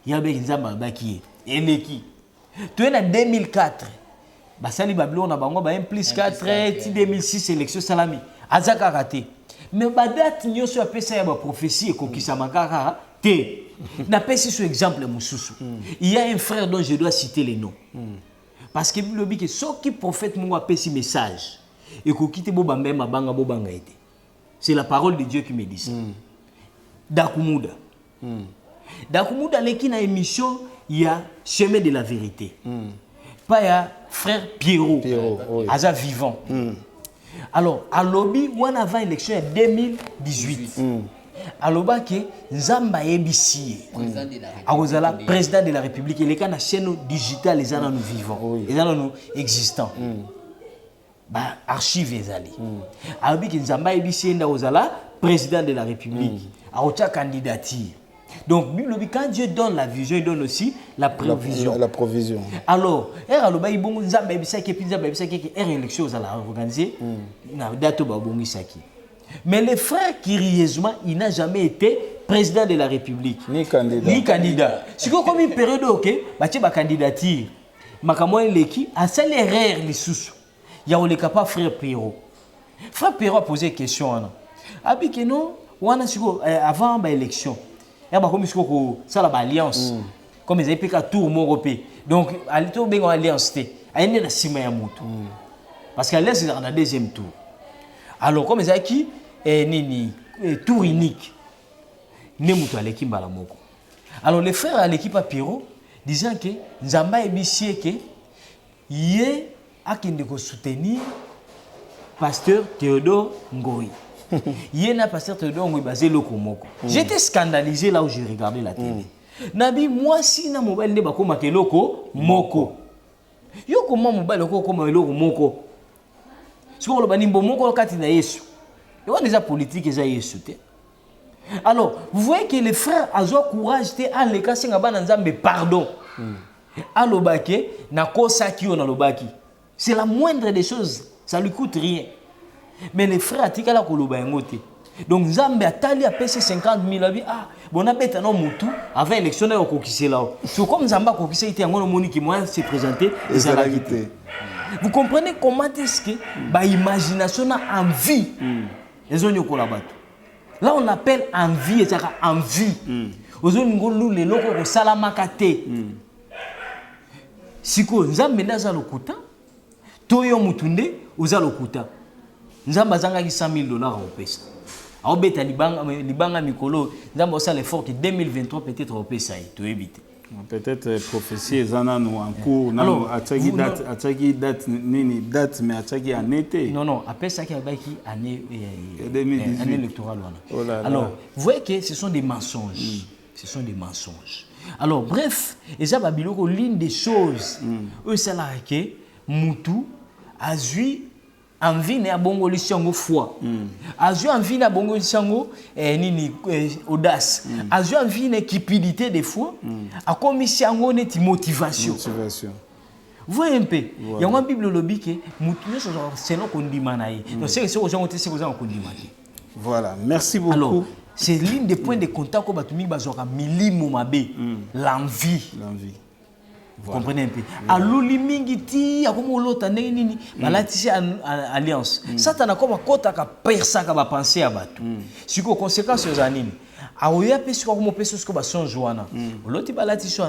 Speaker 2: Yabe Nzamba Bakie, Eleki. Tu es en 2004, Basali Babylon a bango 1+4, 2006 élection Salami, Azaka raté. Mais Badat n'y a pas ça la prophétie et Kokisa Makara, T. N'a pas ce exemple Moussoussou. Il y a un frère dont je dois citer les noms. Parce que le but est ce qui prophète mon appelle ce message et qu'on quitte Bobamba Mabanga Bobanga été. C'est la parole de Dieu qui me dit ça. Dakumuda. Dakumuda l'équipe na émission il y a chemin de la vérité. Pas il y a frère Pierrot. Aza vivant. Alors à lobby on avant élection en 2018. Aloba ke Nzamba yebisi akozala président de la République et les cas na chaîne digitale les ana nous vivants les ana nous existants ba archive ezali alobi ke Nzamba yebisi nda ozala président de la République aocha candidature donc quand Dieu donne la vision il donne aussi la provision alors aloba ibongo Nzamba yebisa ke Nzamba yebisa ke élection ozala organiser na date ba bongisaki. Mais le frère, curieusement, il n'a jamais été président de la République.
Speaker 1: Ni candidat.
Speaker 2: Ni candidat. Si vous avez une période, ok, vous avez candidature. Makamwa leki a sali erreur les sous. Ya on le capable frère Pierrot. Frère Pierrot a posé une question. Abi que non, wana siko avant ba élection. Ya ba comme siko ko sala ba alliance. Comme ils avaient pika tour européen. Donc alito bengo alliance té. Aine na sima ya moto. Parce qu'elle est dans le deuxième tour. Alors comme ils avaient qui nini tour unique. Ne moto aleki mbala moko. Alors les frères à l'équipe à Pierrot disant que Nzamba ebisie que yé akende ko soutenir pasteur Théodore Ngoyi. Yé na pasteur Théodore Ngoyi basé loko moko. J'étais scandalisé là où j'ai regardé la télé. Nabi moi si na mobile ne bako makeloko moko. Yo comment mobile loko koma loko moko. Siko lo banimbo moko kati na Yesu. Yo déjà politique eza Yesu te. Alors, vous voyez que les frères ont courage à l'écart de pardon. Alobaki, na kosaki na lobaki. C'est la moindre des choses, ça lui coûte rien. Mais les frères atika la koloba ngote. Donc Nzambe atali a payé 50 000 ah bon abeta no mutu avant élection na kokise là. C'est comme Nzamba kokise ite ngono moni ki moi se présenter et ça la quitter. Vous comprenez comment est-ce que ba imagination na envie. Ezonyo kolabatu. Là, on appelle envie, et ça envie. Aujourd'hui, nous les locaux au salamakate. Si quoi, nous avons mené à l'okuta, toyo mutunde, aux alokuta. Nous avons besoin 100 000 $ au pesa. Au beta libanga mikolo, nous avons besoin l'effort que 2023 peut-être au pesa, tu évites.
Speaker 1: Peut-être prophétie ezana nous en cours non ataki date nini date mais ataki en été
Speaker 2: non après ça qui a baki année
Speaker 1: 2018
Speaker 2: année électorale
Speaker 1: oh là là.
Speaker 2: Alors vous voyez que ce sont des mensonges ce sont des mensonges alors bref et ça babiloko l'une des choses eux ça là que mutu azui envie na bongo lisango foi azui envie na bongo lisango nini audace azui envie na cupidité des fois a commis sango net motivation vous voyez un peu il y a une bible lobi que mutu selon kondima na ye donc c'est ce que j'ai monté c'est que vous kondima.
Speaker 1: Voilà, merci beaucoup.
Speaker 2: Alors c'est l'une des points de contact ko batumi bazora milimo mabe l'envie. Vous comprenez un peu. Aluli mingi ti akomo lota nini balatisi alliance. Satana koma kota ka persa ka ba penser à batu. Siko conséquence aux anines. Aoya pe siko komo peso siko ba songe wana. Loti balatisi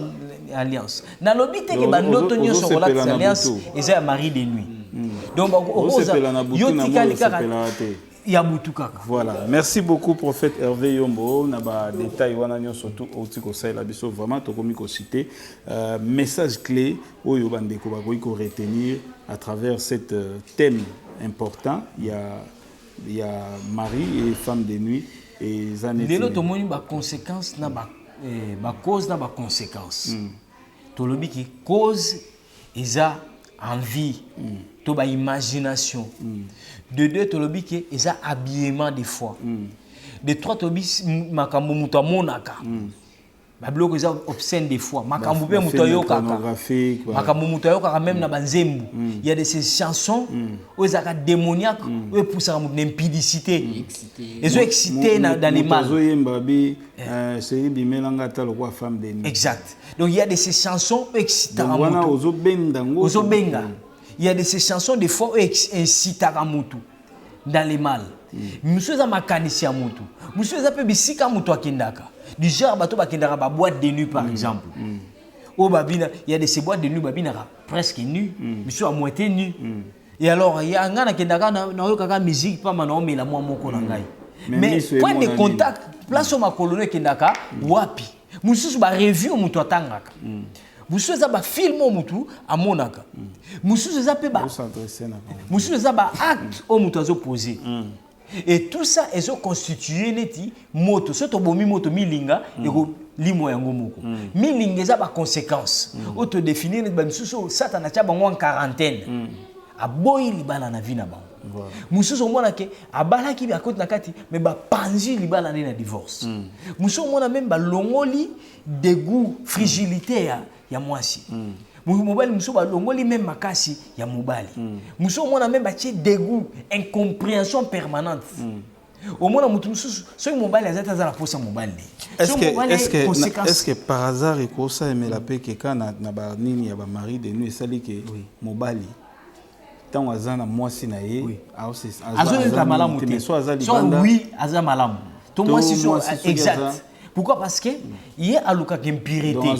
Speaker 2: alliance. Na lobi te ke bandoto nyoso balatisi alliance eza Marie de nuit. Donc oza yotika likaka
Speaker 1: voilà, merci beaucoup prophète Hervé Yombo. Na ba détail wana nyo surtout otiko saila biso vraiment to komi ko citer message clé oyo bandeko ba ko retenir à travers cet thème important. Il y a Marie et femme de nuit et zanetti.
Speaker 2: Lelo to moni ba conséquence na ba cause na ba conséquence. To lobi ki cause eza envie. To ba imagination. De deux tolobi que ils a habillement des fois. De trois tolobi makambo muto monaka. Ba bloko ils obscène des fois. Makambo pe muto yo kaka. Makambo muto yo kaka même na banzembu. Il y a de ces chansons où ils a démoniaque où pousse à une impudicité. Ils sont excités dans les mal.
Speaker 1: C'est bimelanga ta le femme de nuit.
Speaker 2: Exact. Donc il y a de ces chansons excitantes.
Speaker 1: Ozobenga.
Speaker 2: Il y a de ces chansons des fois incitent à Mutu dans les mal. Monsieur za makanisi ya mutu. Monsieur za pe bisika mutu akendaka. Du genre bato bakendaka ba boîte de nuit par exemple. Au babina, il y a de ces boîtes de nuit babina presque nu, monsieur à moitié nu. Et alors il y a ngana kendaka na yokaka musique pas mana omela mwa moko na ngai. Mais point de contact place au makolono kendaka wapi. Monsieur ba review mutu atangaka. Monsieur za ba film o mutu amonaka. Monsieur za pe ba monsieur za ba acte o mutu azo poser. Et tout ça est constitué neti moto soto bomi moto milinga eko limo yango moko. Milinga za ba conséquences. Auto définir net ba monsieur satana cha bango en quarantaine. Aboyi libala na vie na bango. Monsieur mona ke abala ki ba koti na kati mais ba panzi libala na divorce. Monsieur mona même ba longoli dégoût fragilité ya mwasi. Mobali muso ba longoli même makasi ya mobali. Muso mona même ba tie dégoût, incompréhension permanente. Au moins, ce mobile, il y a la poste mobile.
Speaker 1: Est-ce que par hasard, il y a mais la paix que quand il y a un mari de nuit, c'est que mobile. Tant que ça, moi, c'est naïe. Oui.
Speaker 2: Oui, aza malam. Tout moi, c'est exact. Pourquoi? Parce que il y a impurité.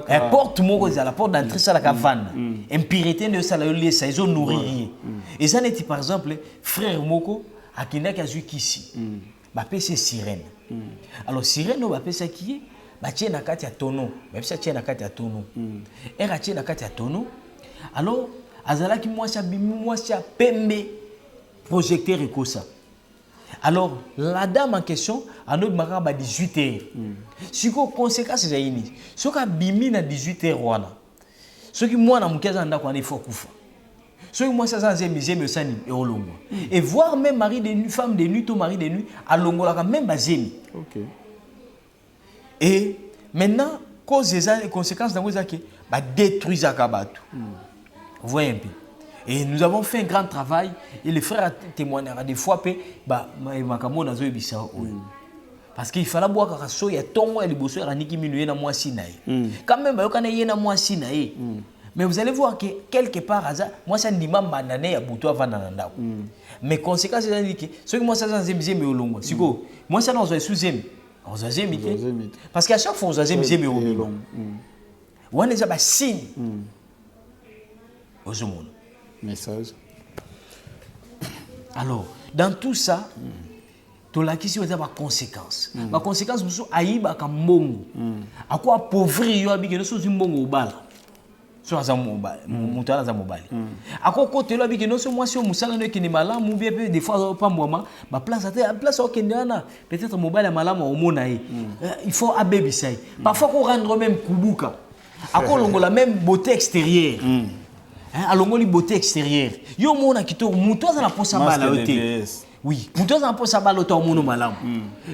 Speaker 2: La porte la porte d'entrée ça la cavane. Impurité de ça le ça ils ont nourri. Et ça n'est par exemple frère Moko à qui n'a qu'à ici. Bah c'est sirène. Alors sirène on va appeler ça qui est bah tiens na kati ya tonneau. Même ça tiens na kati ya tonneau. Et ra tiens na kati ya tonneau. Alors azala qui moi ça pembe projecteur et comme ça. Alors, la dame en question, a notre maraba 18h. Si vous conséquence, c'est ini. Si vous bimi à 18h, ce qui moi, na mukeza anda kwa faut kufa. Ce qui moi, ça c'est mes sani et olongo. Et voir même mari de nuit, femme de nuit, ton mari de nuit, à longo la même bazemi.
Speaker 1: Ok.
Speaker 2: Et maintenant, cause des conséquences dans vos acquis, bah détruire Zakabatu. Vous voyez un peu. Et nous avons fait un grand travail et les frères témoignèrent des fois parce qu'il fallait boire que so ya tongo et les bossos ya niki minué na moi sinaï. Quand même ba kana yena moi sinaï. Mais vous allez voir que quelque part hasard moi ça ndima banane ya buto avant nanda. Mais conséquence c'est indiqué ce que moi ça zanzemze me olongo. Siko moi ça dans sous-zemi. On zazemi parce qu'à chaque fois on zazemi me olongo. On est ba signe. Au monde.
Speaker 1: Message.
Speaker 2: Alors, dans tout ça, tu as qui des conséquences. Les conséquences sont aïba comme mbongo. À quoi appauvrir yo abike no so mbongo obala. So aza mobile, mutala za mobile. À quoi côté lo abike no so moi si o musala no kini malamu bien des fois pas moi ma place au Kenya peut-être mobile malamu au mona il faut abebisai. Parfois qu'on rendre même kubuka. À quoi longola même beauté extérieure. Alors, les beauté extérieure. Yo mona kito muto za na posa bala ote. Oui, muto za na posa bala ote mono malamu.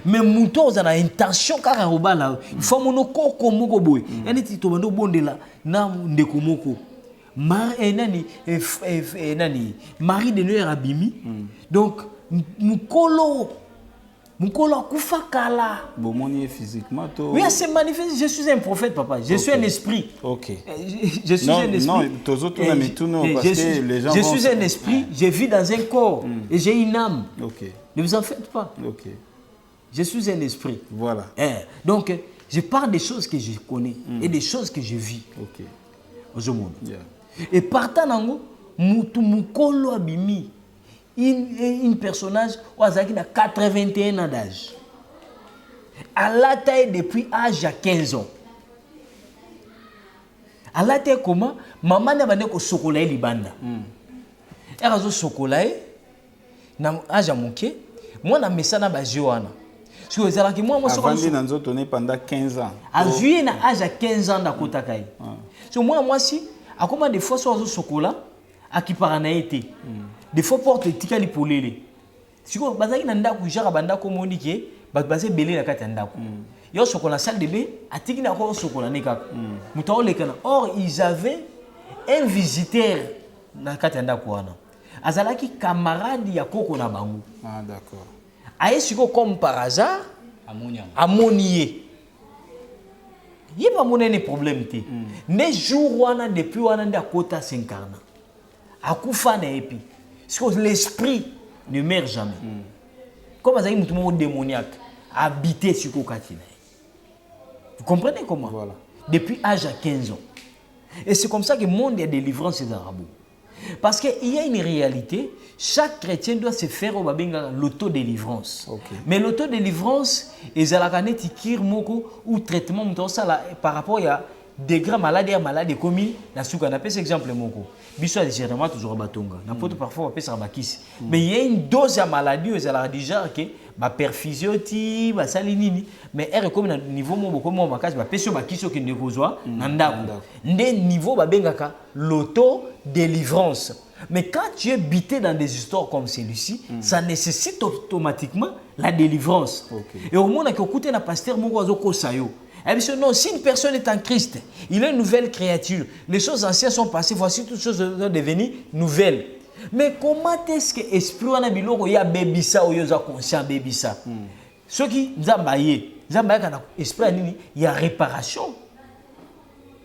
Speaker 2: Mais muto za na intention kaka robala. Il faut mono koko moko boy. Yani ti to bando bondela na ndeko moko. Nani mari de nuit abimi. Donc Mukolo akufa kala.
Speaker 1: Bomoni physiquement to.
Speaker 2: Oui, c'est manifeste. Je suis un prophète, papa. Je suis un esprit.
Speaker 1: Ok.
Speaker 2: Je suis un esprit.
Speaker 1: Non, tous autres mais tout non parce que les gens.
Speaker 2: Je suis un esprit. Je vis dans un corps et j'ai une âme.
Speaker 1: Ok.
Speaker 2: Ne vous en faites pas.
Speaker 1: Ok.
Speaker 2: Je suis un esprit.
Speaker 1: Voilà.
Speaker 2: Donc, je parle des choses que je connais et des choses que je vis.
Speaker 1: Ok.
Speaker 2: Au monde.
Speaker 1: Yeah.
Speaker 2: Et partant nango, mukolo abimi. Une personnage qui a 81 ans d'âge. À la taille depuis l'âge de 15 ans. À la taille comment maman n'a pas de chocolat libanda. Elle a un chocolat na âge à monter. Moi na messana ba joana. Si vous avez moi
Speaker 1: avant de donner pendant 15 ans.
Speaker 2: À juillet na âge à 15 ans da kota kai. So moi si à comment des fois sur chocolat à qui paranaïté. Des fois porte tikali polele. Siko bazaki na ndako jara bandako monike bazé belé na kati ndako. Yo sokola salle de bain atiki na ko sokola ne kaka. Mutaole lekana. Or ils avaient un visiteur na kati ndako wana. Azalaki camarade ya koko na bango.
Speaker 1: Ah d'accord.
Speaker 2: Aye siko comme par hasard amonié. Il y a pas mon problème té. Ne jour wana depuis wana nda kota s'incarna. Akufa na epi. Parce que l'esprit ne meurt jamais. Comme ça, il y a un démoniaque habité sur le Katina. Vous comprenez comment?
Speaker 1: Voilà.
Speaker 2: Depuis l'âge de 15 ans. Et c'est comme ça que le monde est délivrance des Arabes. Parce qu'il y a une réalité, chaque chrétien doit se faire l'autodélivrance.
Speaker 1: Okay.
Speaker 2: Mais l'autodélivrance, ils ont ou traitement par rapport à des grands maladies commis dans ce qu'on appelle cet exemple moko. Biso légèrement toujours batonga. N'importe parfois on appelle ça bakisi. Mais il y a une dose de maladie aux ala déjà que ba perfusion ti ba salinini mais est comme niveau mo beaucoup mo bakasi ba peso bakisi que ne kozwa ndako. Ndé niveau ba bengaka l'auto délivrance. Mais quand tu es bité dans des histoires comme celui-ci, ça nécessite automatiquement la délivrance. Okay. Et au moment que écouter na pasteur moko azoko sayo. Non, si une personne est en Christ, il est une nouvelle créature. Les choses anciennes sont passées, voici toutes choses sont devenues nouvelles. Mais comment est-ce que l'esprit wana biloko ya bebisa ou yoza conscient bebisa? Ce qui Nzambaye kana esprit nini il y a réparation.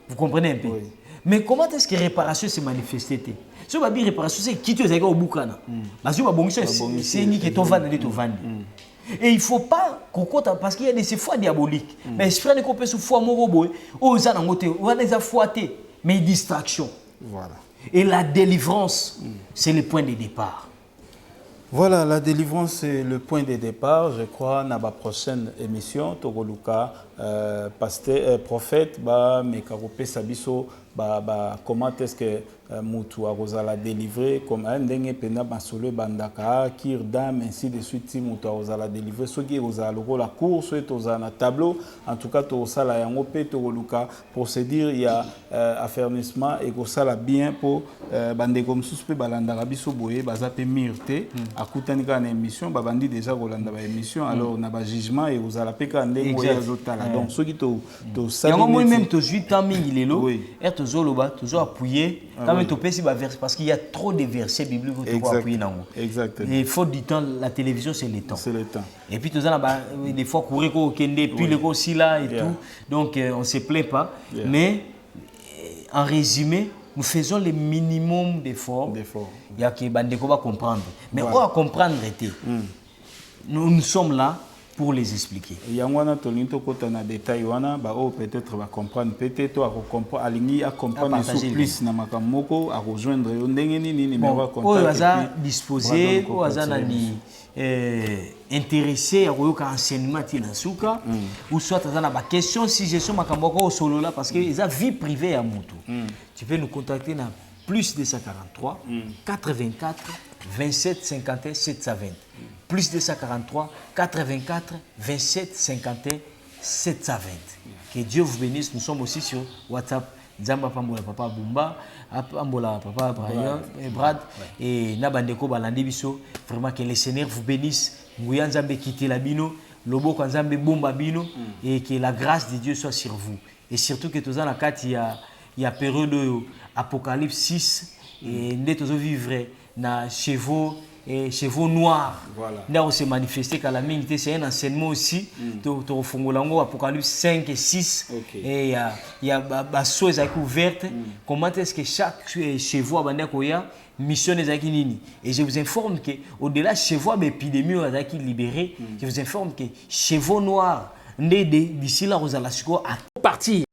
Speaker 2: Vous comprenez un peu? Oui. Mais comment est-ce que réparation se manifeste? Si on va dire réparation, c'est qui tu es au boukana. Parce que c'est ni que tu vas de vendre. Et il ne faut pas parce qu'il y a des fois diaboliques. Mais l'esprit n'est pas sous foi morobo, aux anangote, ou à des affoités, mais distraction.
Speaker 1: Voilà.
Speaker 2: Et la délivrance, c'est le point de départ.
Speaker 1: Voilà, la délivrance, c'est le point de départ. Je crois dans la prochaine émission, Togoluka, pasteur, prophète, Mekarope Sabiso, comment est-ce que Moutou a la délivré, comme un dengue pena basole bandaka, kir dame, ainsi de suite, si Moutou a la délivré, ce qui est la course, un tableau, en tout cas, tu as la yangope, Togoluka, pour se dire, il y a affermissement et que ça la bien pour bandegom suspect balandara biso boye, bazape mirte, à Koutanika en émission, babandi déjà rolanda ba émission, alors on a un jugement et vous allez peka en dengue, donc ce qui te
Speaker 2: salut. Moi-même, tu as 8 ans, il est là. Toujours appuyer parce qu'il y a trop de versets bibliques que tu appuyer.
Speaker 1: Exactement.
Speaker 2: Il faut du temps, la télévision c'est le temps.
Speaker 1: C'est le temps.
Speaker 2: Et puis des fois courir au Kende, puis le aussi là et tout. Donc on ne se plaint pas. Mais en résumé, nous faisons le minimum d'efforts. Il y a qui va comprendre. Mais on va comprendre. Nous sommes là pour les expliquer.
Speaker 1: Il y a un détail peut-être va comprendre peut-être à comprendre plus na makamoko à rejoindre numéro contact
Speaker 2: disposé intéressé à enseignement tinasuka ou soit à question si je suis makamoko solo là parce que ils a vie privée à Moutou. Tu peux nous contacter dans plus de 143 84 27 51 720. Plus de 143 84 27 51 720. Que Dieu vous bénisse. Nous sommes aussi sur WhatsApp. Nzamba Pambola Papa Bumba, Pambola Papa Brian et Brad et Nabandeko Balandi Biso. Vraiment que le Seigneur vous bénisse. Nguya Nzambe quitte la bino, Lobo Nzambe Bumba bino et que la grâce de Dieu soit sur vous. Et surtout que tous en la carte il y a période de Apocalypse 6 et nous devons vivre na chevaux et chevaux noirs. Là où se manifesté qu'à la minute, c'est un enseignement aussi. Apocalypse 5 et 6. Et il y a des choses ouvertes. Comment est-ce que chaque chevaux a mission des nini. Et je vous informe qu'au-delà de chevaux épidémie libéré, je vous informe que chevaux noirs, d'ici là, vous allez partir.